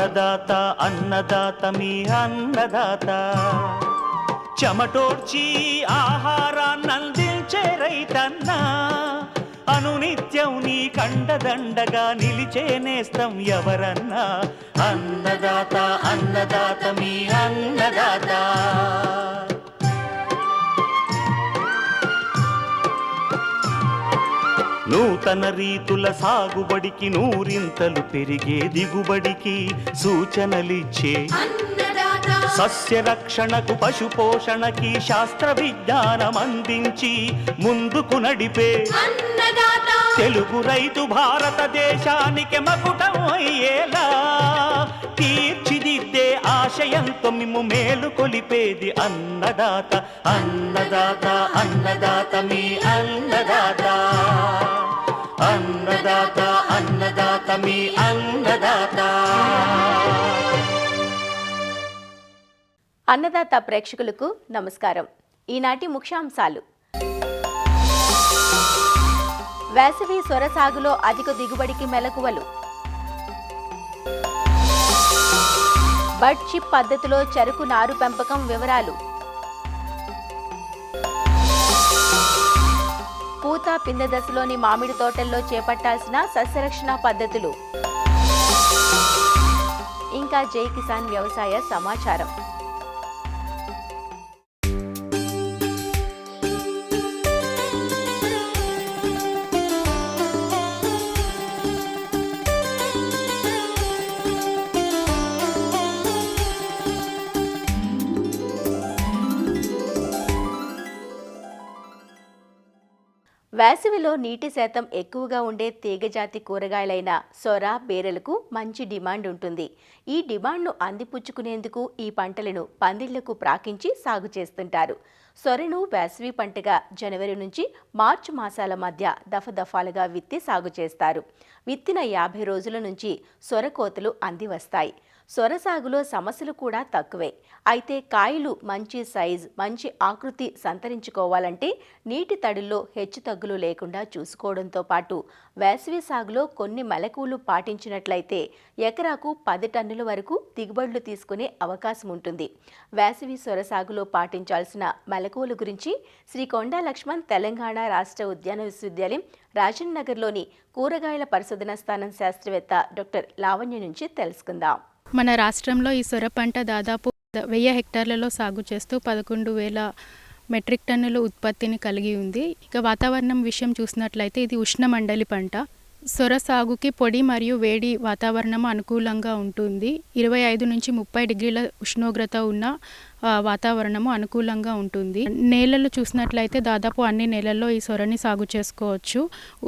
అన్నదాత అన్నదాత మీ అన్నదాత చెమటోడ్చి ఆహారాన్నందించే రైతన్న అనునిత్యం నీ కండదండగా నిలిచే నేస్తం ఎవరన్నా అన్నదాత అన్నదాత మీ అన్నదాత. నూతన రీతుల సాగుబడికి నూరింతలు పెరిగే దిగుబడికి సూచనలిచ్చే సస్య రక్షణకు పశు పోషణకి శాస్త్ర విజ్ఞానం అందించి ముందుకు నడిపే తెలుగు రైతు భారతదేశానికి మకుటం అయ్యేలా తీర్చిదిద్దే ఆశయంతో మిమ్ము మేలు కొలిపేది అన్నదాత అన్నదాత అన్నదాత మీ అన్నదాత అన్నదాత అన్నదాత మీ అన్నదాత. అన్నదాత ప్రేక్షకులకు నమస్కారం. ఈనాటి ముఖ్యాంశాలు: వేసవి సొర సాగులో అధిక దిగుబడికి మెలకువలు, బడ్ చిప్ పద్ధతిలో చెరకు నారు పెంపకం వివరాలు, పూత పిందె దశలోని మామిడి తోటల్లో చేపట్టాల్సిన సస్యరక్షణ పద్ధతులు, ఇంకా జై కిసాన్ వ్యవసాయ సమాచారం. వేసవిలో నీటి శాతం ఎక్కువగా ఉండే తీగజాతి కూరగాయలైన సొర, బేరెలకు మంచి డిమాండ్ ఉంటుంది. ఈ డిమాండ్ను అందిపుచ్చుకునేందుకు ఈ పంటలను పందిళ్లకు ప్రాకించి సాగు చేస్తుంటారు. సొరను వేసవి పంటగా జనవరి నుంచి మార్చి మాసాల మధ్య దఫదఫాలుగా విత్తి సాగు చేస్తారు. విత్తిన 50 రోజుల నుంచి సొర కోతలు అంది వస్తాయి. సొర సాగులో సమస్యలు కూడా తక్కువే. అయితే కాయలు మంచి సైజ్, మంచి ఆకృతి సంతరించుకోవాలంటే నీటి తడుల్లో హెచ్చుతగ్గులు లేకుండా చూసుకోవడంతో పాటు వేసవి సాగులో కొన్ని మెలకువలు పాటించినట్లయితే ఎకరాకు 10 టన్నుల వరకు దిగుబడులు తీసుకునే అవకాశం ఉంటుంది. వేసవి సొర సాగులో పాటించాల్సిన మెలకువల గురించి శ్రీ కొండా లక్ష్మణ్ తెలంగాణ రాష్ట్ర ఉద్యాన విశ్వవిద్యాలయం రాజన్ నగర్లోని కూరగాయల పరిశోధన స్థానం శాస్త్రవేత్త డాక్టర్ లావణ్య నుంచి తెలుసుకుందాం. మన రాష్ట్రంలో ఈ సొర పంట దాదాపు 1000 హెక్టార్లలో సాగు చేస్తూ 11,000 మెట్రిక్ టన్నుల ఉత్పత్తిని కలిగి ఉంది. ఇక వాతావరణం విషయం చూసినట్లయితే ఇది ఉష్ణమండలి పంట. సొర సాగుకి పొడి మరియు వేడి వాతావరణం అనుకూలంగా ఉంటుంది. 25 నుంచి 30 డిగ్రీల ఉష్ణోగ్రత ఉన్న వాతావరణము అనుకూలంగా ఉంటుంది. నేలలు చూసినట్లయితే దాదాపు అన్ని నేలల్లో ఈ సొరని సాగు చేసుకోవచ్చు.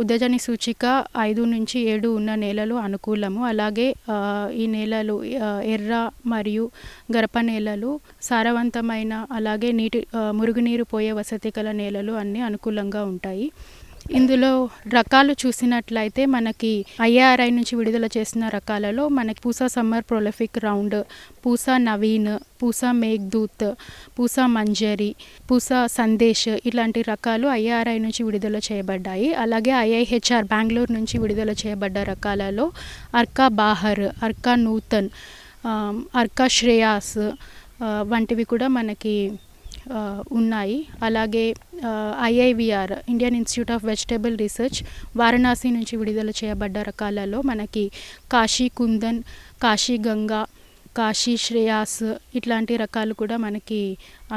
ఉదజని సూచిక 5 నుంచి 7 ఉన్న నేలలు అనుకూలము. అలాగే ఈ నేలలు ఎర్ర మరియు గరప నేలలు, సారవంతమైన అలాగే మురుగునీరు పోయే వసతి గల నేలలు అన్నీ అనుకూలంగా ఉంటాయి. ఇందులో రకాలు చూసినట్లయితే మనకి IARI నుంచి విడుదల చేసిన రకాలలో మనకి Pusa summer prolific round, Pusa Naveen, Pusa Meghdoot, Pusa Manjari, Pusa Sandesh ఇలాంటి రకాలు IARI నుంచి విడుదల చేయబడ్డాయి. అలాగే IIHR బెంగళూరు నుంచి విడుదల చేయబడ్డ రకాలలో అర్కా బాహర్, అర్కా నూతన్, అర్కా శ్రేయాస్ వంటివి కూడా మనకి ఉన్నాయి. అలాగే IIVR Indian institute of vegetable research Varanasi నుంచి విడుదల చేయబడ్డ రకాలలో మనకి కాశీ కుందన్, కాశీ గంగా, కాశీ శ్రేయాస్ ఇట్లాంటి రకాలు కూడా మనకి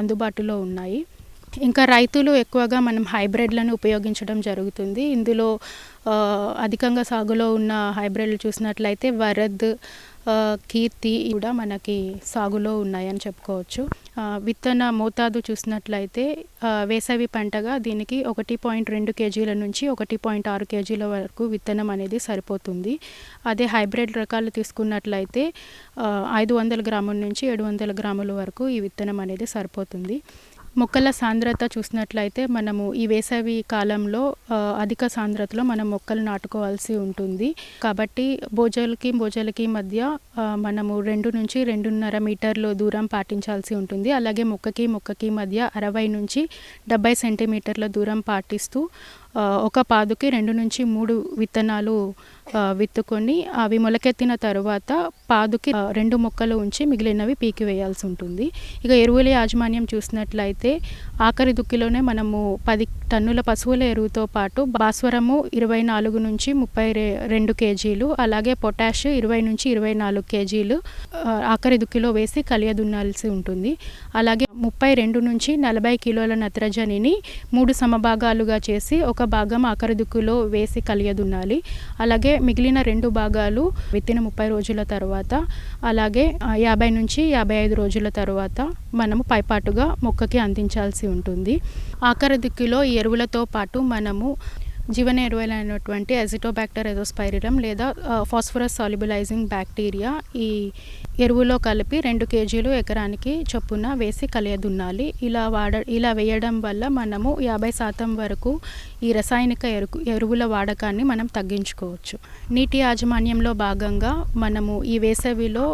అందుబాటులో ఉన్నాయి. ఇంకా రైతులు ఎక్కువగా మనం హైబ్రిడ్లను ఉపయోగించడం జరుగుతుంది. ఇందులో అధికంగా సాగులో ఉన్న హైబ్రిడ్లు చూసినట్లయితే వరద్, కీర్తి కూడా మనకి సాగులో ఉన్నాయని చెప్పుకోవచ్చు. విత్తన మోతాదు చూసినట్లయితే వేసవి పంటగా దీనికి 1.2 కేజీల నుంచి 1.6 కేజీల వరకు విత్తనం అనేది సరిపోతుంది. అదే హైబ్రిడ్ రకాలు తీసుకున్నట్లయితే 500 గ్రాముల నుంచి 700 గ్రాముల వరకు ఈ విత్తనం అనేది సరిపోతుంది. మొక్కల సాంద్రత చూసినట్లయితే మనము ఈ వేసవి కాలంలో అధిక సాంద్రతలో మనం మొక్కలు నాటుకోవాల్సి ఉంటుంది. కాబట్టి బోజలకి మధ్య మనము 2 నుంచి 2.5 మీటర్ల దూరం పాటించాల్సి ఉంటుంది. అలాగే మొక్కకి మధ్య 60 నుంచి 70 సెంటీమీటర్ల దూరం పాటిస్తూ ఒక పాదుకి 2 నుంచి 3 విత్తనాలు విత్తుకొని అవి మొలకెత్తిన తర్వాత పాదుకి 2 మొక్కలు ఉంచి మిగిలినవి పీకి వేయాల్సి ఉంటుంది. ఇక ఎరువుల యాజమాన్యం చూసినట్లయితే ఆఖరి దుక్కిలోనే మనము 10 టన్నుల పశువుల ఎరువుతో పాటు భాస్వరము 24 నుంచి 32 కేజీలు, అలాగే పొటాష్ 20 నుంచి 24 కేజీలు ఆఖరి దుక్కిలో వేసి కలియదున్నాల్సి ఉంటుంది. అలాగే 32 నుంచి 40 కిలోల నత్రజనిని 3 సమభాగాలుగా చేసి ఒక భాగం ఆఖరి దుక్కులో వేసి కలియదున్నాలి. అలాగే మిగిలిన 2 భాగాలు విత్తిన 30 రోజుల తర్వాత, అలాగే 50 నుంచి 55 రోజుల తర్వాత మనము పైపాటుగా మొక్కకి అందించాల్సి ఉంటుంది. ఆఖరి దుక్కిలో ఈ ఎరువులతో పాటు మనము జీవన ఎరువులైనటువంటి అజిటోబ్యాక్టర్ ఎజోస్పైరిలం లేదా ఫాస్ఫరస్ సాల్యుబలైజింగ్ బ్యాక్టీరియా ఈ ఎరువులో కలిపి 2 కేజీలు ఎకరానికి చొప్పున వేసి కలియదున్నాలి. ఇలా వేయడం వల్ల మనము 50% వరకు ఈ రసాయనిక ఎరువుల వాడకాన్ని మనం తగ్గించుకోవచ్చు. నీటి యాజమాన్యంలో భాగంగా మనము ఈ వేసవిలో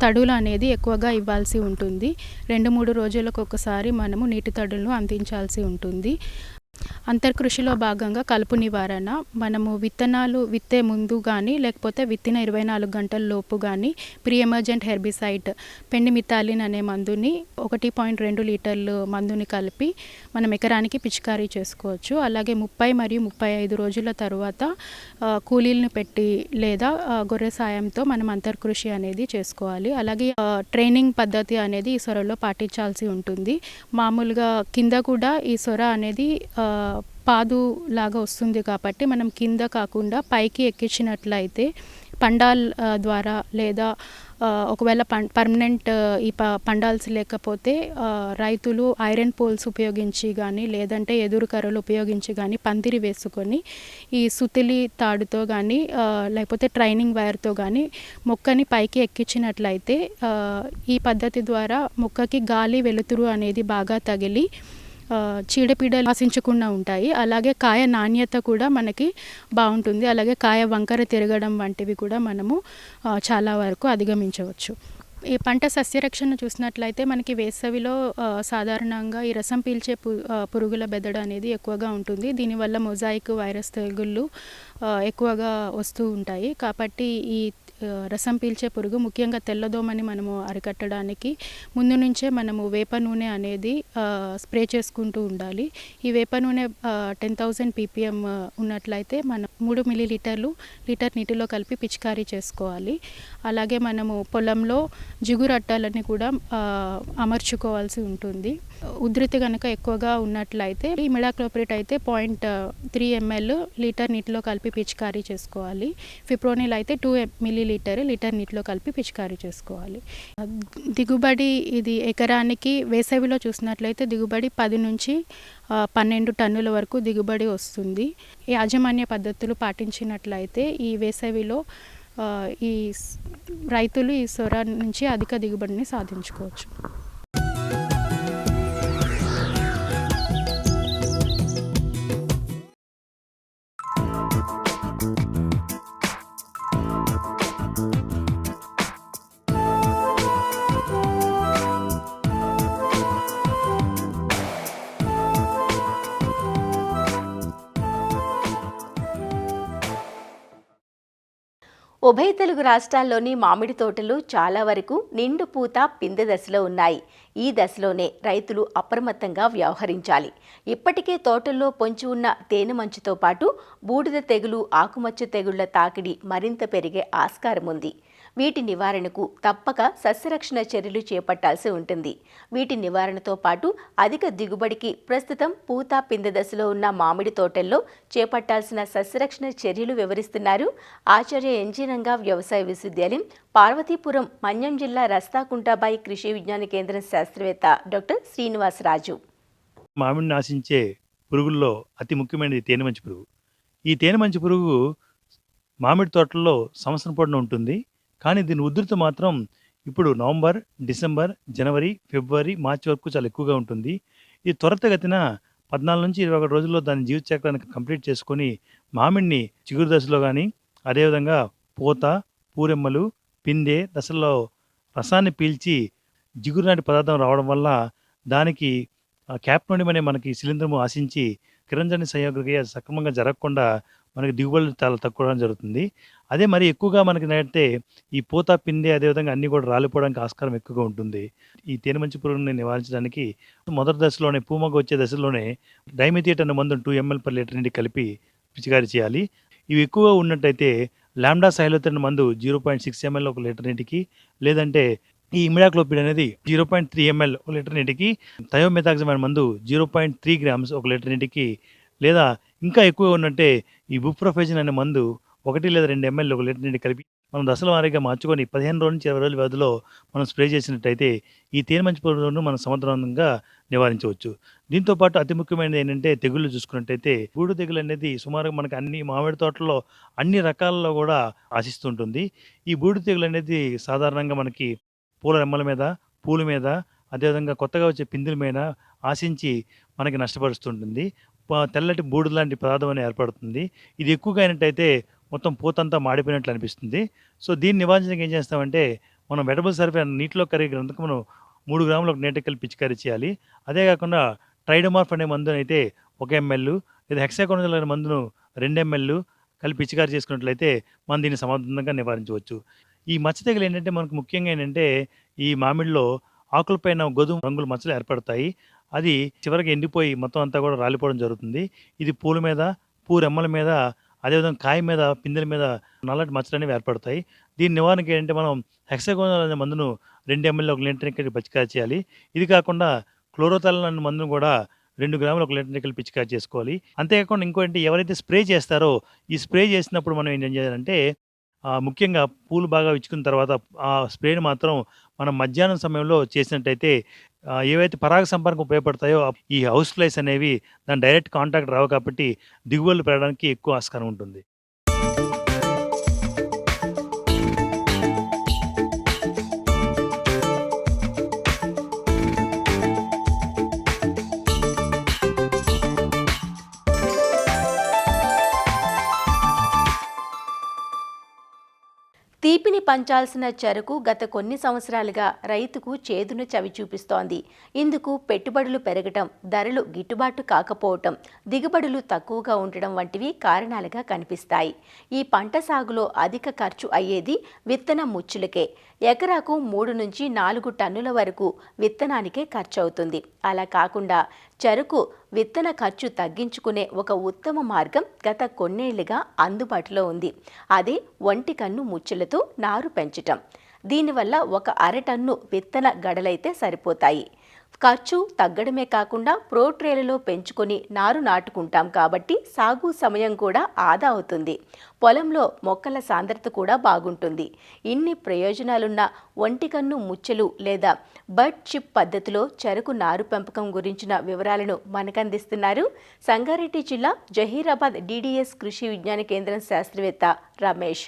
తడులు అనేది ఎక్కువగా ఇవ్వాల్సి ఉంటుంది. 2-3 రోజులకు ఒకసారి మనము నీటి తడులను అందించాల్సి ఉంటుంది. అంతర్కృషిలో భాగంగా కలుపు నివారణ మనము విత్తనాలు విత్తే ముందు కానీ లేకపోతే విత్తిన 24 గంటల లోపు కానీ ప్రీ ఎమర్జెంట్ హెర్బిసైడ్ పెండిమిథాలిన్ అనే మందుని 1.2 లీటర్లు మందుని కలిపి మనం ఎకరానికి పిచికారీ చేసుకోవచ్చు. అలాగే 30 మరియు 35 రోజుల తర్వాత కూలీలను పెట్టి లేదా గొర్రె సాయంతో మనం అంతర్కృషి అనేది చేసుకోవాలి. అలాగే ట్రైనింగ్ పద్ధతి అనేది ఈ సొరలో పాటించాల్సి ఉంటుంది. మామూలుగా కింద కూడా ఈ సొర అనేది పాదు లాగా వస్తుంది కాబట్టి మనం కింద కాకుండా పైకి ఎక్కించినట్లయితే పండాల్ ద్వారా లేదా ఒకవేళ పర్మనెంట్ ఈ పండాల్స్ లేకపోతే రైతులు ఐరన్ పోల్స్ ఉపయోగించి కానీ లేదంటే ఎదురు కర్రలు ఉపయోగించి కానీ పందిరి వేసుకొని ఈ సుతిలి తాడుతో కానీ లేకపోతే ట్రైనింగ్ వైర్తో కానీ మొక్కని పైకి ఎక్కించినట్లయితే ఈ పద్ధతి ద్వారా మొక్కకి గాలి వెలుతురు అనేది బాగా తగిలి చీడపీడలు ఆశించకుండా ఉంటాయి. అలాగే కాయ నాణ్యత కూడా మనకి బాగుంటుంది. అలాగే కాయ వంకర తిరగడం వంటివి కూడా మనము చాలా వరకు అధిగమించవచ్చు. ఈ పంట సస్యరక్షణ చూసినట్లయితే మనకి వేసవిలో సాధారణంగా ఈ రసం పీల్చే పురుగుల బెదడ అనేది ఎక్కువగా ఉంటుంది. దీనివల్ల మొజాయిక్ వైరస్ తెగుళ్ళు ఎక్కువగా వస్తూ ఉంటాయి. కాబట్టి ఈ రసం పీల్చే పురుగు ముఖ్యంగా తెల్లదోమని మనము అరికట్టడానికి ముందు నుంచే మనము వేప నూనె అనేది స్ప్రే చేసుకుంటూ ఉండాలి. ఈ వేప నూనె 10,000 ppm ఉన్నట్లయితే మనం 3 మిల్లీలీటర్లు లీటర్ నీటిలో కలిపి పిచికారీ చేసుకోవాలి. అలాగే మనము పొలంలో జిగురట్టాలని కూడా అమర్చుకోవాల్సి ఉంటుంది. ఉధృతి కనుక ఎక్కువగా ఉన్నట్లయితే ఈ మిడాక్లోప్రిడ్ అయితే 0.3 ml లీటర్ నీటిలో కలిపి పిచికారీ చేసుకోవాలి. ఫిప్రోనిల్ అయితే 2 ml లీటర్ నీటిలో కలిపి పిచికారీ చేసుకోవాలి. దిగుబడి ఇది ఎకరానికి వేసవిలో చూసినట్లయితే దిగుబడి 10 నుంచి 12 టన్నుల వరకు దిగుబడి వస్తుంది. ఈ యాజమాన్య పద్ధతులు పాటించినట్లయితే ఈ వేసవిలో ఈ రైతులు ఈ సొర నుంచి అధిక దిగుబడిని సాధించుకోవచ్చు. ఉభయ తెలుగు రాష్ట్రాల్లోని మామిడి తోటలు చాలా వరకు నిండు పూత పిందె దశలో ఉన్నాయి. ఈ దశలోనే రైతులు అప్రమత్తంగా వ్యవహరించాలి. ఇప్పటికే తోటల్లో పొంచి ఉన్న తేనె మంచుతో పాటు బూడిద తెగులు, ఆకుమచ్చ తెగుళ్ల తాకిడి మరింత పెరిగే ఆస్కారం ఉంది. వీటి నివారణకు తప్పక సస్యరక్షణ చర్యలు చేపట్టాల్సి ఉంటుంది. వీటి నివారణతో పాటు అధిక దిగుబడికి ప్రస్తుతం పూత పిందె దశలో ఉన్న మామిడి తోటల్లో చేపట్టాల్సిన సస్యరక్షణ చర్యలు వివరిస్తున్నారు ఆచార్య ఎన్జీ రంగా వ్యవసాయ విశ్వవిద్యాలయం, పార్వతీపురం, మన్యం జిల్లా రస్తాకుంటాబాయి కృషి విజ్ఞాన కేంద్రం శాస్త్రవేత్త డాక్టర్ శ్రీనివాసరాజు. మామిడిని ఆశించే పురుగుల్లో అతి ముఖ్యమైనది తేనెమంచి పురుగు. ఈ తేనెమంచి పురుగు మామిడి తోటల్లో సంవత్సరం పొడవునా ఉంటుంది. కానీ దీని ఉధృతి మాత్రం ఇప్పుడు నవంబర్, డిసెంబర్, జనవరి, ఫిబ్రవరి, మార్చి వరకు చాలా ఎక్కువగా ఉంటుంది. ఇది త్వరితగతిన 14 నుంచి 21 రోజుల్లో దాని జీవిత చక్రాన్ని కంప్లీట్ చేసుకొని మామిడిని చిగురు దశలో కానీ అదేవిధంగా పూత, పూరెమ్మలు, పిందె దశల్లో రసాన్ని పీల్చి జిగురు లాంటి పదార్థం రావడం వల్ల దానికి క్యాప్టోనియం అనే మనకి శిలీంధ్రము ఆశించి కిరణజన్య సంయోగక్రియ సక్రమంగా జరగకుండా మనకి దిగుబడులు చాలా తక్కువ రావడం జరుగుతుంది. అదే మరి ఎక్కువగా మనకి నడితే ఈ పూత, పిందె అదేవిధంగా అన్నీ కూడా రాలిపోవడానికి ఆస్కారం ఎక్కువగా ఉంటుంది. ఈ తేనె మంచి పురుగుని నివారించడానికి మొదటి దశలోనే పూమొగ్గ వచ్చే దశలోనే డైమిథియేట్ అనే మందును 2 ml per లీటర్ నీటికి కలిపి పిచికారీ చేయాలి. ఇవి ఎక్కువగా ఉన్నట్టయితే లాంబ్డా సైలోథ్రిన్ మందు 0.6 ml ఒక లీటర్ నీటికి, లేదంటే ఈ ఇమిడాక్లోపిడ్ అనేది 0.3 ml ఒక లీటర్ నీటికి, థయోమెథాక్సమైన్ మందు 0.3 grams ఒక లీటర్ నీటికి, లేదా ఇంకా ఎక్కువ ఉన్నట్టే ఈ బుప్రొఫెజిన్ అనే మందు 1 లేదా 2 ml ఒక లీటర్ నీటికి కలిపి మనం దశల వారీగా మార్చుకొని 15 రోజుల నుంచి 20 రోజుల వ్యవధిలో మనం స్ప్రే చేసినట్టయితే ఈ తేనె మంచి పురుగులను మనం సమర్థవంతంగా నివారించవచ్చు. దీంతో పాటు అతి ముఖ్యమైనది ఏంటంటే తెగుళ్ళు చూసుకున్నట్టయితే గూడు తెగులు అనేది సుమారుగా మనకి అన్ని మామిడి తోటల్లో అన్ని రకాలలో కూడా ఆశిస్తుంటుంది. ఈ బూడిద తెగులు అనేది సాధారణంగా మనకి పూల రెమ్మల మీద, పూల మీద, అదేవిధంగా కొత్తగా వచ్చే పిందెల మీద ఆశించి మనకి నష్టపరుస్తుంటుంది. తెల్లటి బూడిద లాంటి పదార్థం అనేది ఏర్పడుతుంది. ఇది ఎక్కువగా అయినట్టయితే మొత్తం పూతంతా మాడిపోయినట్లు అనిపిస్తుంది. సో దీన్ని నివారించడానికి ఏం చేస్తామంటే మనం వెటబుల్ సల్ఫేట్ నీటిలో కరిగే గంధకమును 3 గ్రాములు ఒక నీటికి కలిపి పిచికారీ చేయాలి. అదే కాకుండా ట్రైడోమార్ఫ్ అనే మందును అయితే 1 ml లేదా హెక్సాకోనజోల్ అనే మందును 2 ml కలిపి పిచికారీ చేసుకున్నట్లయితే మనం దీన్ని సమర్థవంతంగా నివారించవచ్చు. ఈ మచ్చ తెగులు ఏంటంటే మనకు ముఖ్యంగా ఏంటంటే ఈ మామిడిలో ఆకులపైన గోధుమ రంగుల మచ్చలు ఏర్పడతాయి. అది చివరికి ఎండిపోయి మొత్తం అంతా కూడా రాలిపోవడం జరుగుతుంది. ఇది పూల మీద, పూ రెమ్మల మీద, అదేవిధంగా కాయ మీద, పిందెల మీద నల్లటి మచ్చలు అనేవి ఏర్పడతాయి. దీని నివారణకి ఏంటంటే మనం హెక్సాకోనజోల్ అనే మందును 2 ml ఒక లీటర్ నీటికి పిచికారీ చేయాలి. ఇది కాకుండా క్లోరోథాలిన్ అనే మందును కూడా 2 గ్రాములు ఒక లీటర్ నీటికి పిచికారీ చేసుకోవాలి. అంతేకాకుండా ఇంకోటి ఎవరైతే స్ప్రే చేస్తారో ఈ స్ప్రే చేసినప్పుడు మనం ఏం చేయాలంటే ముఖ్యంగా పూలు బాగా విచ్చుకున్న తర్వాత ఆ స్ప్రేని మాత్రం మనం మధ్యాహ్నం సమయంలో చేసినట్టయితే ఏవైతే పరాగ సంపర్కం ఉపయోగపడతాయో ఈ హౌస్ ఫ్లైస్ అనేవి దాని డైరెక్ట్ కాంటాక్ట్ రావు కాబట్టి దిగుబడులు పెరగడానికి ఎక్కువ ఆస్కారం ఉంటుంది. తీపిని పంచాల్సిన చెరకు గత కొన్ని సంవత్సరాలుగా రైతుకు చేదును చవి చూపిస్తోంది. ఇందుకు పెట్టుబడులు పెరగటం, ధరలు గిట్టుబాటు కాకపోవటం, దిగుబడులు తక్కువగా ఉండడం వంటివి కారణాలుగా కనిపిస్తాయి. ఈ పంట సాగులో అధిక ఖర్చు అయ్యేది విత్తన ముచ్చులకే. ఎకరాకు 3 నుంచి 4 టన్నుల వరకు విత్తనానికే ఖర్చు అవుతుంది. అలా కాకుండా చెరకు విత్తన ఖర్చు తగ్గించుకునే ఒక ఉత్తమ మార్గం గత కొన్నేళ్లుగా అందుబాటులో ఉంది. అదే ఒంటి కన్ను ముచ్చులతో నారు పెంచటం. దీనివల్ల ఒక అరటన్ను విత్తన గడలైతే సరిపోతాయి. ఖర్చు తగ్గడమే కాకుండా ప్రోట్రేలలో పెంచుకొని నారు నాటుకుంటాం కాబట్టి సాగు సమయం కూడా ఆదా అవుతుంది. పొలంలో మొక్కల సాంద్రత కూడా బాగుంటుంది. ఇన్ని ప్రయోజనాలున్న ఒంటికన్ను ముచ్చెలు లేదా బడ్ చిప్ పద్ధతిలో చెరకు నారు పెంపకం గురించిన వివరాలను మనకందిస్తున్నారు సంగారెడ్డి జిల్లా జహీరాబాద్ DDS కృషి విజ్ఞాన కేంద్రం శాస్త్రవేత్త రమేష్.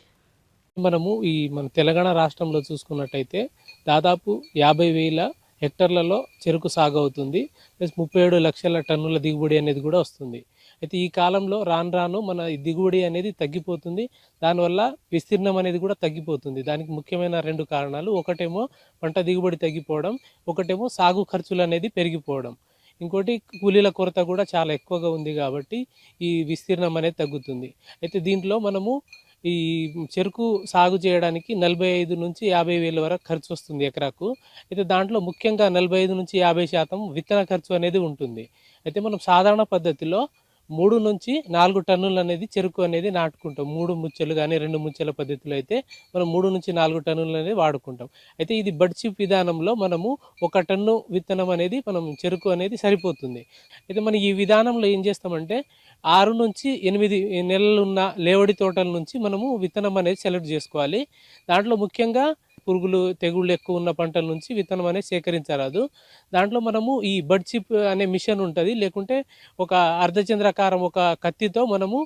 మన తెలంగాణ రాష్ట్రంలో చూసుకున్నట్టయితే దాదాపు 50,000 హెక్టార్లలో చెరుకు సాగు అవుతుంది. ప్లస్ 37 లక్షల టన్నుల దిగుబడి అనేది కూడా వస్తుంది. అయితే ఈ కాలంలో రాను రాను మన దిగుబడి అనేది తగ్గిపోతుంది. దానివల్ల విస్తీర్ణం అనేది కూడా తగ్గిపోతుంది. దానికి ముఖ్యమైన 2 కారణాలు. ఒకటేమో పంట దిగుబడి తగ్గిపోవడం, ఒకటేమో సాగు ఖర్చులు అనేది పెరిగిపోవడం. ఇంకోటి కూలీల కొరత కూడా చాలా ఎక్కువగా ఉంది కాబట్టి ఈ విస్తీర్ణం అనేది తగ్గుతుంది. అయితే దీంట్లో మనము ఈ చెరుకు సాగు చేయడానికి 45 నుంచి 50,000 వరకు ఖర్చు వస్తుంది ఎకరాకు. అయితే దాంట్లో ముఖ్యంగా 45 నుంచి 50% విత్తన ఖర్చు అనేది ఉంటుంది. అయితే మనం సాధారణ పద్ధతిలో 3 నుంచి 4 టన్నులు అనేది చెరుకు అనేది నాటుకుంటాం. 3 ముచ్చెలు కానీ 2 ముచ్చెల పద్ధతిలో అయితే మనం 3 నుంచి 4 టన్నులు అనేది వాడుకుంటాం. అయితే ఇది బడ్ చిప్ విధానంలో మనము 1 టన్ను విత్తనం అనేది మనం చెరుకు అనేది సరిపోతుంది. అయితే మనం ఈ విధానంలో ఏం చేస్తామంటే 6 నుంచి 8 నెలలు ఉన్న లేవడి తోటల నుంచి మనము విత్తనం అనేది సెలెక్ట్ చేసుకోవాలి. దాంట్లో ముఖ్యంగా పురుగులు తెగుళ్ళు ఎక్కువ ఉన్న పంటల నుంచి విత్తనం అనేది సేకరించరాదు. దాంట్లో మనము ఈ బడ్ చిప్ అనే మిషన్ ఉంటుంది. లేకుంటే ఒక అర్ధచంద్రాకారం ఒక కత్తితో మనము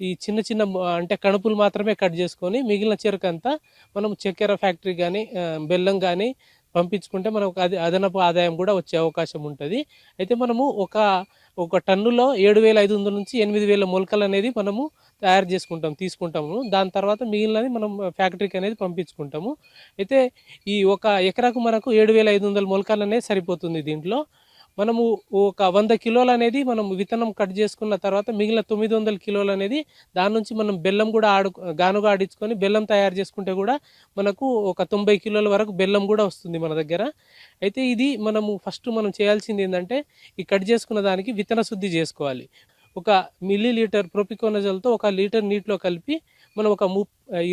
ఈ చిన్న చిన్న అంటే కణుపులు మాత్రమే కట్ చేసుకొని మిగిలిన చెరుకు అంతా మనం చక్కెర ఫ్యాక్టరీ కానీ బెల్లం కానీ పంపించుకుంటే మనకు అది అదనపు ఆదాయం కూడా వచ్చే అవకాశం ఉంటుంది. అయితే మనము ఒక టన్నులో 7,500 నుంచి 8,000 మొలకలు అనేది మనము తయారు తీసుకుంటాము. దాని తర్వాత మిగిలినది మనం ఫ్యాక్టరీకి అనేది పంపించుకుంటాము. అయితే ఈ ఒక ఎకరాకు మనకు 7,500 మొలకలు అనేది సరిపోతుంది. దీంట్లో మనము ఒక 100 కిలోలు అనేది మనం విత్తనం కట్ చేసుకున్న తర్వాత మిగిలిన 900 కిలోలు అనేది దాని నుంచి మనం బెల్లం కూడా గానుగా ఆడించుకొని బెల్లం తయారు చేసుకుంటే కూడా మనకు ఒక 90 కిలోల వరకు బెల్లం కూడా వస్తుంది మన దగ్గర. అయితే ఇది ఫస్ట్ మనం చేయాల్సింది ఏంటంటే ఈ కట్ చేసుకున్న దానికి విత్తన శుద్ధి చేసుకోవాలి. 1 మిల్లీలీటర్ ప్రొపికోనజల్తో 1 లీటర్ నీటిలో కలిపి మనం ఒక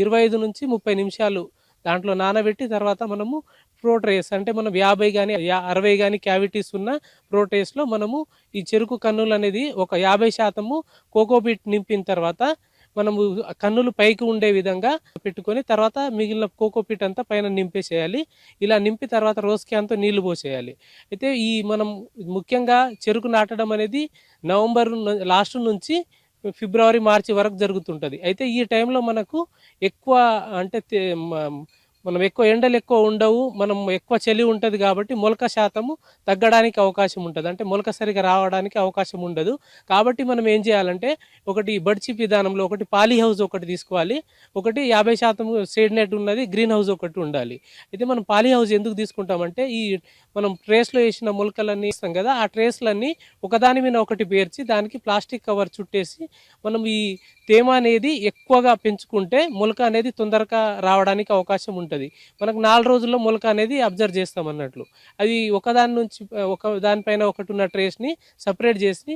25 నుంచి 30 నిమిషాలు దాంట్లో నానబెట్టి తర్వాత మనము ప్రోట్రేస్ అంటే మనం 50 కానీ 60 కానీ క్యావిటీస్ ఉన్న ప్రోట్రేస్లో మనము ఈ చెరుకు కన్నులు అనేది ఒక 50% కోకోపీట్ నింపిన తర్వాత మనము కన్నులు పైకి ఉండే విధంగా పెట్టుకొని తర్వాత మిగిలిన కోకోపీట్ అంతా పైన నింపేసేయాలి. ఇలా నింపి తర్వాత రోజ్ క్యాన్తో నీళ్లు పోసేయాలి. అయితే మనం ముఖ్యంగా చెరుకు నాటడం అనేది నవంబర్ లాస్ట్ నుంచి ఫిబ్రవరి మార్చి వరకు జరుగుతుంటుంది. అయితే ఈ టైంలో మనకు ఎక్కువ అంటే మనం ఎక్కువ ఎండలు ఎక్కువ ఉండవు, మనం ఎక్కువ చలి ఉంటుంది కాబట్టి మొలక శాతము తగ్గడానికి అవకాశం ఉంటుంది, అంటే మొలక సరిగా రావడానికి అవకాశం ఉండదు. కాబట్టి మనం ఏం చేయాలంటే ఒకటి బడ్చిప్ విధానంలో ఒకటి పాలీ హౌస్ ఒకటి తీసుకోవాలి, ఒకటి 50% షేడ్ నెట్ ఉన్నది గ్రీన్ హౌస్ ఒకటి ఉండాలి. అయితే మనం పాలీ హౌస్ ఎందుకు తీసుకుంటామంటే ఈ మనం ట్రేస్లో వేసిన మొలకలన్నీ ఇస్తాం కదా, ఆ ట్రేస్లన్నీ ఒకదాని మీద ఒకటి పేర్చి దానికి ప్లాస్టిక్ కవర్ చుట్టేసి మనం ఈ తేమ అనేది ఎక్కువగా పెంచుకుంటే మొలక అనేది తొందరగా రావడానికి అవకాశం ఉంటుంది. మనకు 4 రోజుల్లో మొలక అనేది అబ్జర్వ్ చేస్తాం అన్నట్లు. అది ఒకదాని నుంచి దానిపైన ఒకటి ఉన్న ట్రేస్ని సపరేట్ చేసి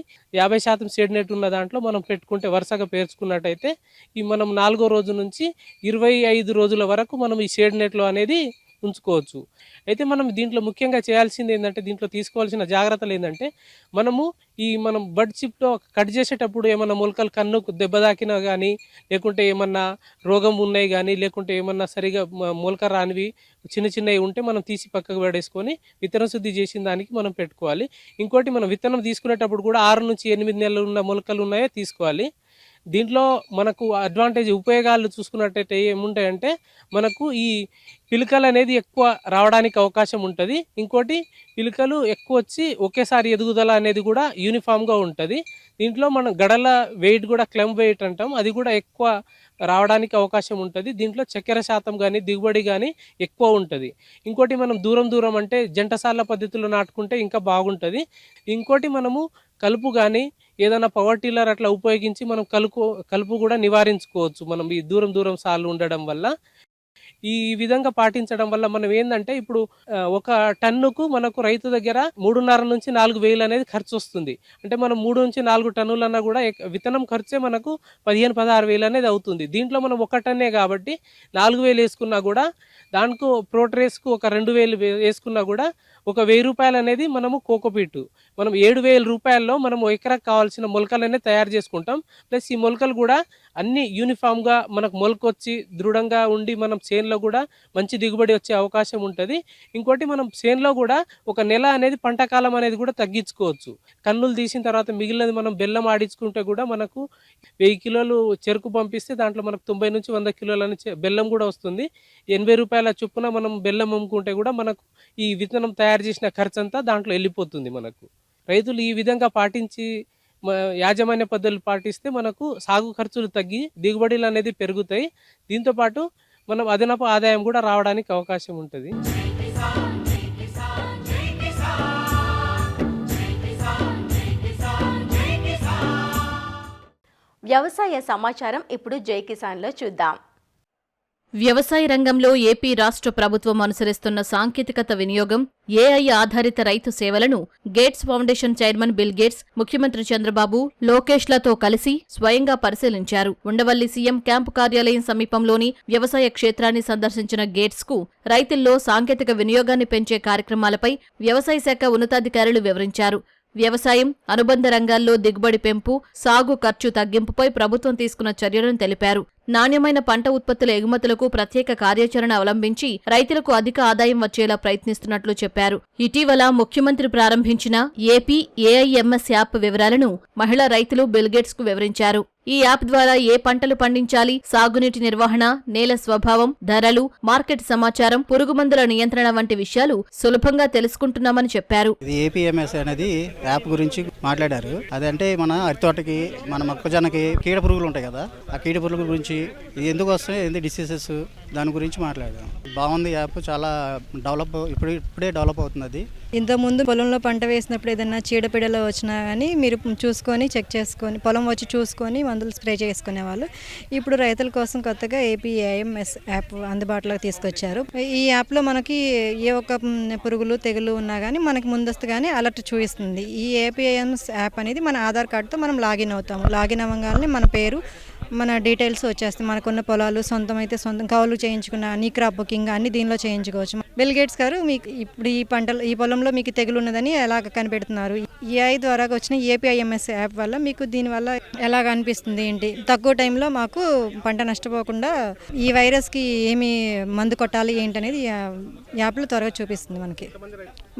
50% షేడ్ నెట్ ఉన్న దాంట్లో మనం పెట్టుకుంటే వరుసగా పేర్చుకున్నట్టయితే ఈ మనం 4వ రోజు నుంచి 25 రోజుల వరకు మనం ఈ షేడ్ నెట్లో అనేది ఉంచుకోవచ్చు. అయితే మనం దీంట్లో ముఖ్యంగా చేయాల్సింది ఏంటంటే దీంట్లో తీసుకోవాల్సిన జాగ్రత్తలు ఏంటంటే మనం బడ్ చిప్లో కట్ చేసేటప్పుడు ఏమన్నా మొలకలు కన్నుకు దెబ్బ తాకినా కానీ లేకుంటే ఏమన్నా రోగం ఉన్నాయి కానీ లేకుంటే ఏమన్నా సరిగా మొలక రానివి చిన్నవి ఉంటే మనం తీసి పక్కకు పడేసుకొని విత్తన శుద్ధి చేసిన దానికి మనం పెట్టుకోవాలి. ఇంకోటి మనం విత్తనం తీసుకునేటప్పుడు కూడా 6 నుంచి 8 నెలలు ఉన్న మొలకలు ఉన్నాయో తీసుకోవాలి. దీంట్లో మనకు అడ్వాంటేజ్ ఉపయోగాలు చూసుకున్నట్టయితే ఏముంటాయంటే మనకు ఈ పిలకలు అనేది ఎక్కువ రావడానికి అవకాశం ఉంటుంది. ఇంకోటి పిలకలు ఎక్కువ వచ్చి ఒకేసారి ఎదుగుదల అనేది కూడా యూనిఫామ్గా ఉంటుంది. దీంట్లో మనం గడల వెయిట్ కూడా క్లెమ్ వెయిట్ అంటాం, అది కూడా ఎక్కువ రావడానికి అవకాశం ఉంటుంది. దీంట్లో చక్కెర శాతం కానీ దిగుబడి కానీ ఎక్కువ ఉంటుంది. ఇంకోటి మనం దూరం అంటే జంటసాల పద్ధతిలో నాటుకుంటే ఇంకా బాగుంటుంది. ఇంకోటి మనము కలుపు కానీ ఏదైనా పవర్ టిల్లర్ అట్లా ఉపయోగించి మనం కలుపు కూడా నివారించుకోవచ్చు మనం ఈ దూరం సార్లు ఉండడం వల్ల. ఈ విధంగా పాటించడం వల్ల మనం ఏంటంటే ఇప్పుడు 1 టన్నుకు మనకు రైతు దగ్గర 3.5 నుంచి 4 వేలు అనేది ఖర్చు వస్తుంది. అంటే మనం 3 నుంచి 4 టన్నులు అన్నా కూడా విత్తనం ఖర్చే మనకు 15-16 వేలు అనేది అవుతుంది. దీంట్లో మనం 1 టన్నే కాబట్టి 4 వేలు వేసుకున్నా కూడా దానికి ప్రోట్రేస్కు ఒక 2 వేలు వేసుకున్నా కూడా ఒక 1000 రూపాయలు అనేది మనము కోకోపీటు మనం 7,000 రూపాయల్లో మనం ఎకరాకు కావాల్సిన మొలకలు అనేది తయారు చేసుకుంటాం. ప్లస్ ఈ మొలకలు కూడా అన్ని యూనిఫామ్గా మనకు మొలకొచ్చి దృఢంగా ఉండి మనం చేనులో కూడా మంచి దిగుబడి వచ్చే అవకాశం ఉంటుంది. ఇంకోటి మనం చేనులో కూడా 1 నెల అనేది పంట కాలం అనేది కూడా తగ్గించుకోవచ్చు. కన్నులు తీసిన తర్వాత మిగిలినది మనం బెల్లం ఆడించుకుంటే కూడా మనకు 1000 కిలోలు చెరుకు పంపిస్తే దాంట్లో మనకు 90 నుంచి 100 కిలోలు అని బెల్లం కూడా వస్తుంది. 80 రూపాయల చొప్పున మనం బెల్లం అమ్ముకుంటే కూడా మనకు ఈ విత్తనం తయారు చేసిన ఖర్చు అంతా దాంట్లో వెళ్ళిపోతుంది. మనకు రైతులు ఈ విధంగా పాటించి యాజమాన్య పద్ధతులు పాటిస్తే మనకు సాగు ఖర్చులు తగ్గి దిగుబడులు అనేది పెరుగుతాయి. దీంతోపాటు మనం అదనపు ఆదాయం కూడా రావడానికి అవకాశం ఉంటుంది. వ్యవసాయ సమాచారం ఇప్పుడు జై కిసాన్లో చూద్దాం. వ్యవసాయ రంగంలో ఏపీ రాష్ట్ర ప్రభుత్వం అనుసరిస్తున్న సాంకేతికత వినియోగం, ఏఐ ఆధారిత రైతు సేవలను gates foundation chairman bill gates, ముఖ్యమంత్రి చంద్రబాబు, లోకేష్లతో కలిసి స్వయంగా పరిశీలించారు. ఉండవల్లి సీఎం క్యాంపు కార్యాలయం సమీపంలోని వ్యవసాయ క్షేత్రాన్ని సందర్శించిన గేట్స్కు రైతుల్లో సాంకేతిక వినియోగాన్ని పెంచే కార్యక్రమాలపై వ్యవసాయ శాఖ ఉన్నతాధికారులు వివరించారు. వ్యవసాయం, అనుబంధ రంగాల్లో దిగుబడి పెంపు, సాగు ఖర్చు తగ్గింపుపై ప్రభుత్వం తీసుకున్న చర్యలను తెలిపారు. నాణ్యమైన పంట ఉత్పత్తుల ఎగుమతులకు ప్రత్యేక కార్యాచరణ అవలంబించి రైతులకు అధిక ఆదాయం వచ్చేలా ప్రయత్నిస్తున్నట్లు చెప్పారు. ఇటీవల ముఖ్యమంత్రి ప్రారంభించిన ఏపీ ఏఐఎంఎస్ యాప్ వివరాలను మహిళా రైతులు బిల్గేట్స్ కు వివరించారు. ఈ యాప్ ద్వారా ఏ పంటలు పండించాలి, సాగునీటి నిర్వహణ, నేల స్వభావం, ధరలు, మార్కెట్ సమాచారం, పురుగుమందుల నియంత్రణ వంటి విషయాలు సులభంగా తెలుసుకుంటున్నామని చెప్పారు. ఇది ఏపీఎంఎస్ అనేది యాప్ గురించి మాట్లాడారు. అదంటే మన అరితోటకి, మన మొక్కజొన్నకి కీడ పురుగులు ఉంటాయి కదా, ఆ కీడ పురుగుల గురించి ఇది ఎందుకు వస్తాయి, ఏంది డిసీజెస్, దాని గురించి మాట్లాడాం. బాగుంది యాప్, చాలా ఇప్పుడే డెవలప్ అవుతుంది. అది ఇంతకుముందు పొలంలో పంట వేసినప్పుడు ఏదైనా చీడపీడలు వచ్చినా కానీ మీరు చూసుకొని చెక్ చేసుకొని పొలం వచ్చి చూసుకొని మందులు స్ప్రే చేసుకునేవాళ్ళు. ఇప్పుడు రైతుల కోసం కొత్తగా ఏపీఐఎంఎస్ యాప్ అందుబాటులోకి తీసుకొచ్చారు. ఈ యాప్లో మనకి ఏ ఒక్క పురుగులు తెగులు ఉన్నా కానీ మనకి ముందస్తుగానే అలర్ట్ చూపిస్తుంది. ఈ ఏపీఐఎంఎస్ యాప్ అనేది మన ఆధార్ కార్డుతో మనం లాగిన్ అవుతాము. లాగిన్ అవ్వగానే మన పేరు, మన డీటెయిల్స్ వచ్చేస్తాయి. మనకున్న పొలాలు, సొంతం అయితే సొంతం, కౌలు చేయించుకున్న అన్ని క్రాప్ బుకింగ్ అన్ని దీనిలో చేయించుకోవచ్చు. బిల్ గేట్స్ గారు మీకు ఇప్పుడు ఈ పొలంలో మీకు తెగులు ఉన్నదని ఎలాగ కనిపెడుతున్నారు. ఏఐ ద్వారా వచ్చిన ఏపీఐఎంఎస్ యాప్ వల్ల మీకు దీనివల్ల ఎలాగ అనిపిస్తుంది ఏంటి, తక్కువ టైంలో మాకు పంట నష్టపోకుండా ఈ వైరస్కి ఏమి మందు కొట్టాలి ఏంటనేది యాప్లో త్వరగా చూపిస్తుంది మనకి.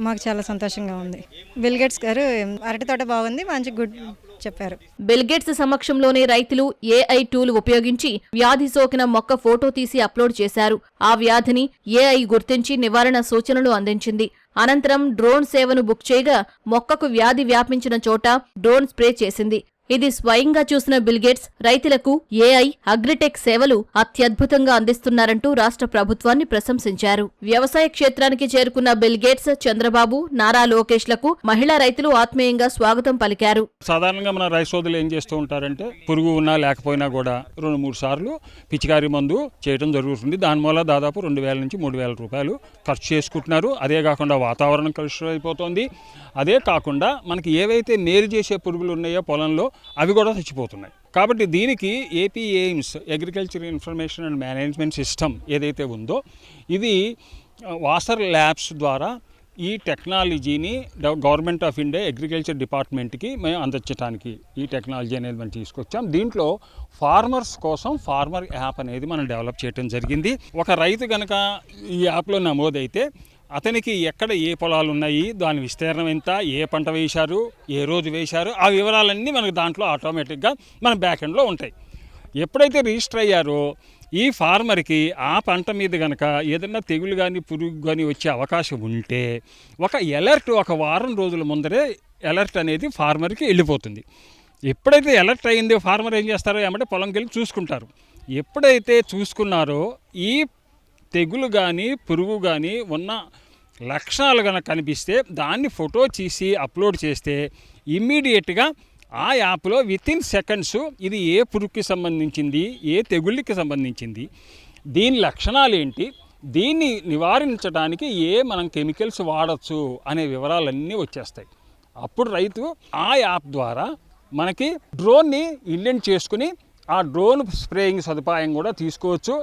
మాకు చాలా సంతోషంగా ఉంది. బిల్ గేట్స్ గారు అరటి తోట బాగుంది, మంచి గుడ్ చెప్పారు. బిల్ గేట్స్ సమక్షంలోనే రైతులు ఏఐ టూల్ ఉపయోగించి వ్యాధి సోకిన మొక్క ఫోటో తీసి అప్లోడ్ చేశారు. ఆ వ్యాధిని ఏఐ గుర్తించి నివారణ సూచనలు అందించింది. అనంతరం డ్రోన్ సేవను బుక్ చేయగా మొక్కకు వ్యాధి వ్యాపించిన చోట డ్రోన్ స్ప్రే చేసింది. ఇది స్వయంగా చూసిన బిల్ గేట్స్ రైతులకు ఏఐ, అగ్రిటెక్ సేవలు అత్యద్భుతంగా అందిస్తున్నారంటూ రాష్ట్ర ప్రభుత్వాన్ని ప్రశంసించారు. వ్యవసాయ క్షేత్రానికి చేరుకున్న బిల్ గేట్స్, చంద్రబాబు, నారా లోకేష్లకు మహిళా రైతులు ఆత్మీయంగా స్వాగతం పలికారు. సాధారణంగా మన రైతు సోదరులు ఏం చేస్తూ ఉంటారంటే పురుగు ఉన్నా లేకపోయినా కూడా 2-3 సార్లు పిచికారీ మందు చేయడం జరుగుతుంది. దానివల్ల దాదాపు 2,000 నుంచి 3,000 రూపాయలు ఖర్చు చేసుకుంటున్నారు. అదే కాకుండా వాతావరణం కలుషితం అయిపోతుంది. అదే కాకుండా మనకి ఏవైతే మేలు చేసే పురుగులు ఉన్నాయో పొలంలో అవి కూడా చచ్చిపోతున్నాయి. కాబట్టి దీనికి AP AIIMS agriculture information and management system ఏదైతే ఉందో ఇది వాసర్ ల్యాబ్స్ ద్వారా ఈ టెక్నాలజీని గవర్నమెంట్ ఆఫ్ ఇండియా అగ్రికల్చర్ డిపార్ట్మెంట్కి మేము అందించడానికి ఈ టెక్నాలజీ అనేది మనం తీసుకొచ్చాం. దీంట్లో ఫార్మర్స్ కోసం ఫార్మర్ యాప్ అనేది మనం డెవలప్ చేయడం జరిగింది. ఒక రైతు కనుక ఈ యాప్లో నమోదైతే అతనికి ఎక్కడ ఏ పొలాలు ఉన్నాయి, దాని విస్తీర్ణం ఎంత, ఏ పంట వేశారు, ఏ రోజు వేశారు, ఆ వివరాలన్నీ మనకు దాంట్లో ఆటోమేటిక్గా మన బ్యాక్ ఎండ్లో ఉంటాయి. ఎప్పుడైతే రిజిస్టర్ అయ్యారో ఈ ఫార్మర్కి ఆ పంట మీద కనుక ఏదైనా తెగులు కానీ పురుగు కానీ వచ్చే అవకాశం ఉంటే ఒక అలర్ట్, ఒక వారం రోజుల ముందరే అలర్ట్ అనేది ఫార్మర్కి వెళ్ళిపోతుంది. ఎప్పుడైతే అలర్ట్ అయిందో ఫార్మర్ ఏం చేస్తారో ఏమంటే పొలంకి వెళ్ళి చూసుకుంటారు. ఎప్పుడైతే చూసుకున్నారో ఈ తెగులు కానీ పురుగు కానీ ఉన్న లక్షణాలు కనుక కనిపిస్తే దాన్ని ఫోటో తీసి అప్లోడ్ చేస్తే ఇమ్మీడియట్గా ఆ యాప్లో వితిన్ సెకండ్స్ ఇది ఏ పురుగుకి సంబంధించింది, ఏ తెగుళ్ళకి సంబంధించింది, దీని లక్షణాలు ఏంటి, దీన్ని నివారించడానికి మనం కెమికల్స్ వాడచ్చు అనే వివరాలన్నీ వచ్చేస్తాయి. అప్పుడు రైతు ఆ యాప్ ద్వారా మనకి డ్రోన్ని ఇండెంట్ చేసుకుని ఆ డ్రోన్ స్ప్రేయింగ్ సదుపాయం కూడా తీసుకోవచ్చు.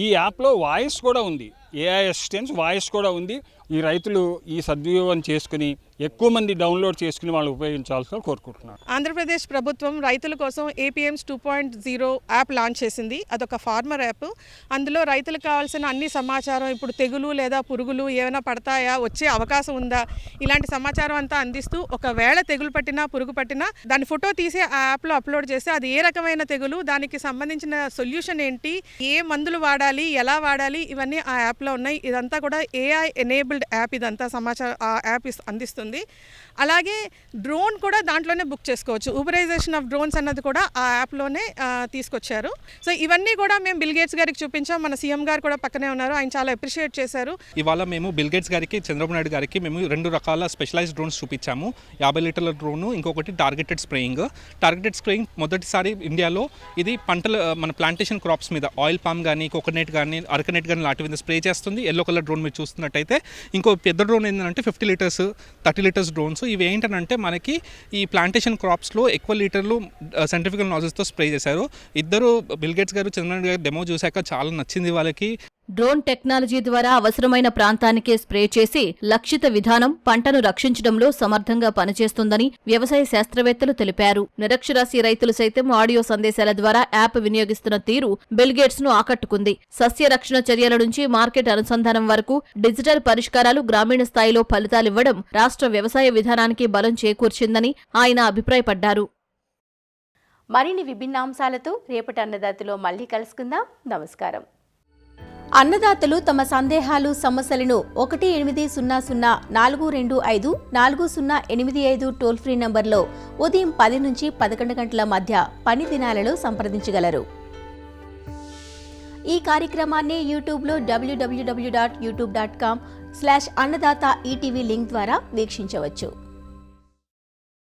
ఈ యాప్లో వాయిస్ కూడా ఉంది, ఏఐ అసిస్టెన్స్ వాయిస్ కూడా ఉంది. ఈ రైతులు ఈ సద్వినియోగం చేసుకుని ఎక్కువ మంది డౌన్లోడ్ చేసుకుని వాళ్ళు ఉపయోగించాల్సిన కోరుకుంటున్నారు. ఆంధ్రప్రదేశ్ ప్రభుత్వం రైతుల కోసం ఏపీఎంస్ 2.0 యాప్ లాంచ్ చేసింది. అదొక ఫార్మర్ యాప్. అందులో రైతులకు కావాల్సిన అన్ని సమాచారం, ఇప్పుడు తెగులు లేదా పురుగులు ఏమైనా పడతాయా, వచ్చే అవకాశం ఉందా, ఇలాంటి సమాచారం అంతా అందిస్తూ ఒకవేళ తెగులు పట్టినా పురుగు పట్టినా దాని ఫోటో తీసి ఆ యాప్లో అప్లోడ్ చేస్తే అది ఏ రకమైన తెగులు, దానికి సంబంధించిన సొల్యూషన్ ఏంటి, ఏ మందులు వాడాలి, ఎలా వాడాలి, ఇవన్నీ ఆ యాప్లో ఉన్నాయి. ఇదంతా కూడా ఏఐ ఎనేబుల్డ్ యాప్. ఇదంతా సమాచారం ఆ యాప్ అందిస్తుంది. అలాగే డ్రోన్ కూడా దాంట్లోనే బుక్ చేసుకోవచ్చు. ఊబరైజేషన్ ఆఫ్ డ్రోన్స్ అన్నది కూడా ఆ యాప్లోనే తీసుకొచ్చారు. సో ఇవన్నీ కూడా మేము బిల్ గేట్స్ గారికి చూపించాం. మన సీఎం గారు కూడా పక్కనే ఉన్నారు, ఆయన చాలా అప్రిషియేట్ చేశారు. ఇవాళ మేము బిల్ గేట్స్ గారికి, చంద్రబాబు నాయుడు గారికి మేము 2 రకాల స్పెషలైజ్డ్ డ్రోన్స్ చూపించాము. 50 లీటర్ల డ్రోన్, ఇంకొకటి టార్గెటెడ్ స్ప్రేయింగ్. టార్గెటెడ్ స్ప్రేయింగ్ మొదటిసారి ఇండియాలో ఇది పంటల మన ప్లాంటేషన్ క్రాప్స్ మీద ఆయిల్ పామ్ కానీ, కోకోనట్ కానీ, అరకనట్ కానీ లాంటి మీద స్ప్రే చేస్తుంది. ఎల్లో కలర్ డ్రోన్ మీరు చూస్తున్నట్టయితే. ఇంకో పెద్ద డ్రోన్ ఏంటంటే 50 లీటర్స్ 30 లీటర్స్ డ్రోన్స్. ఇవి ఏంటంటే మనకి ఈ ప్లాంటేషన్ క్రాప్స్లో ఎక్కువ లీటర్లు సెంట్రిఫ్యూగల్ నాజిల్స్తో స్ప్రే చేశారు. ఇద్దరు బిల్ గేట్స్ గారు, చంద్రబాబు గారు డెమో చూశాక చాలా నచ్చింది వాళ్ళకి. డ్రోన్ టెక్నాలజీ ద్వారా అవసరమైన ప్రాంతానికే స్ప్రే చేసి లక్షిత విధానం పంటను రక్షించడంలో సమర్థంగా పనిచేస్తుందని వ్యవసాయ శాస్త్రవేత్తలు తెలిపారు. నిరక్షరాస్య రైతులు సైతం ఆడియో సందేశాల ద్వారా యాప్ వినియోగిస్తున్న తీరు బిల్ గేట్స్ ను ఆకట్టుకుంది. సస్య రక్షణ చర్యల నుంచి మార్కెట్ అనుసంధానం వరకు డిజిటల్ పరిష్కారాలు గ్రామీణ స్థాయిలో ఫలితాలివ్వడం రాష్ట్ర వ్యవసాయ విధానానికి బలం చేకూర్చిందని ఆయన అభిప్రాయపడ్డారు. మరిన్ని విభిన్నాంశాలతో రేపటి అన్నదాతలో మళ్ళీ కలుసుకుందాం. నమస్కారం. అన్నదాతలు తమ సందేహాలు, సమస్యలను 1800-425-4085 టోల్ ఫ్రీ నంబర్లో ఉదయం 10 నుంచి 11 గంటల మధ్య పని దినాలలో సంప్రదించగలరు. ఈ కార్యక్రమాన్ని యూట్యూబ్లో www.youtube.com/అన్నదాత ఈటీవీ లింక్ ద్వారా వీక్షించవచ్చు.